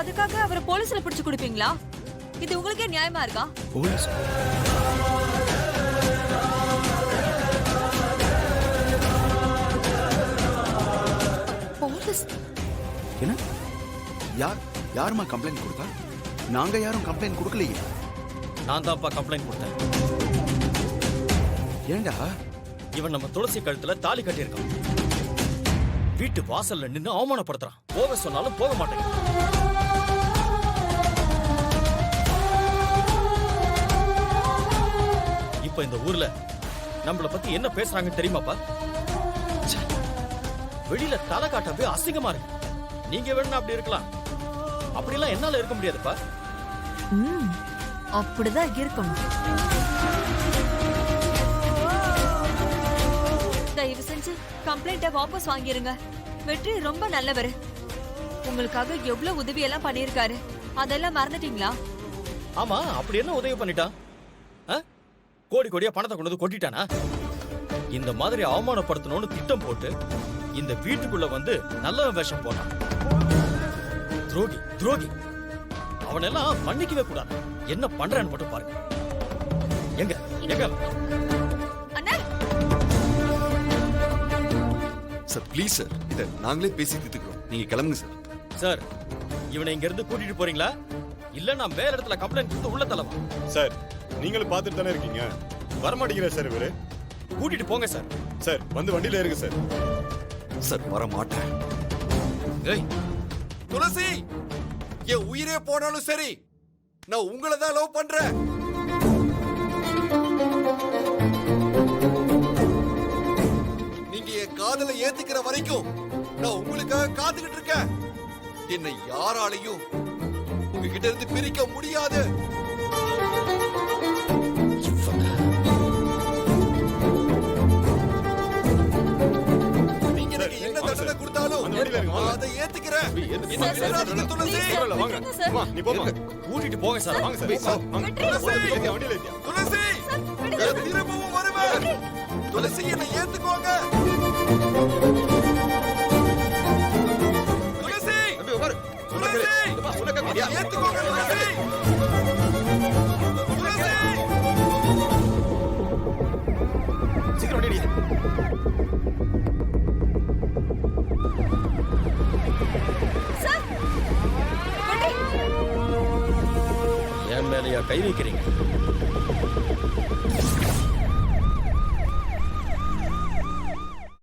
அதுக்காக அவரை போலீஸ்ல பிடிச்சு கொடுப்பீங்களா? இது உங்களுக்கே நியாயமா இருக்கா? போலீஸ் போலீஸ் என்ன? யாருமா கம்ப்ளைண்ட் கொடுத்தா? நாங்க யாரும் கம்ப்ளைண்ட் கொடுக்கலையே. நான் தான்ப்பா கம்ப்ளைண்ட் கொடுத்தேன். ஏண்டா? இவன் நம்ம துளசி கழுத்துல தாலி கட்டியிருக்கான். வீட்டு வாசல்ல நின்னு அவமானப்படுத்துறான். போக சொன்னாலும் போக மாட்டேங்க. இப்ப இந்த ஊர்ல நம்மள பத்தி என்ன பேசுறாங்கன்னு தெரியுமாப்பா? ச்சே, வெளியில தலை காட்டவே அசிங்கமா இருக்கு. நீங்க வேணா அப்படி இருக்கலாம், அப்படிலாம் என்னால இருக்க முடியாதுப்பா. அப்படிதான் இருக்கணும். தயவு செஞ்சு கம்ப்ளைண்ட வாபஸ் வாங்கிருங்க. வெற்றி ரொம்ப நல்லவர். உங்களுக்காக எவ்வளவு உதவி எல்லாம் பண்ணிருக்காரு. அதெல்லாம் மறந்துட்டீங்களா? ஆமா, அப்படி என்ன உதவி பண்ணிட்டான்? கோடி கோடியா பணத்தை கொண்டு வந்து கொட்டிட்டானா? இந்த மாதிரி அவமானப்படுத்தணும்னு திட்டம் போட்டு இந்த வீட்டுக்குள்ள வந்து நல்ல வேஷம் போனான். துரோகி துரோகி. அவனெல்லாம் மன்னிக்கவே கூடாது. என்ன பண்றான்னு மட்டும் பாருங்க. எங்க எங்க அண்ணா, சார் ப்ளீஸ் சார், இத நாங்களே பேசி தீர்த்துக்கிறோம். நீங்க கிளம்புங்க சார். சார், இவனை இங்க இருந்து கூட்டிட்டு போறீங்களா இல்ல நான் வேற இடத்துல கம்ப்ளைண்ட் கொடுத்து உள்ள தள்ளவா? சார், நீங்களும் பார்த்துட்டு தானே இருக்கீங்க. வரமாட்டேங்கிறார் சார் இவரு. கூட்டிட்டு போங்க சார். சார் வந்து வண்டியில இருங்க சார். சார் வர மாட்டேன். ஏய் துளசி, என் உயிரே போனாலும் சரி, நான் உங்களை தான் லவ் பண்றேன். நீங்க என் காதலை ஏத்துக்கிற வரைக்கும் நான் உங்களுக்காக காத்துக்கிட்டு இருக்கேன். என்னை யாராலையும் உங்ககிட்ட இருந்து பிரிக்க முடியாது. நீங்க எனக்கு என்ன தண்டனை கொடுத்தாலும் அதை ஏத்துக்கிறேன். துளசி, நீ போமா. கூட்டிட்டு போங்க சார். வாங்க சார். வாங்க. வண்டியில ஏத்தியா. துளசி, நான் திரும்பவும் வருவேன். துளசி, என்னை ஏத்துக்கோங்க. துளசி, துளசி, என்னை ஏத்துக்கோங்க. துளசி, துளசி. சீக்கிரம் வண்டி எடு. சார், வெற்றி. என் மேலயா கை வைக்கிறீங்க?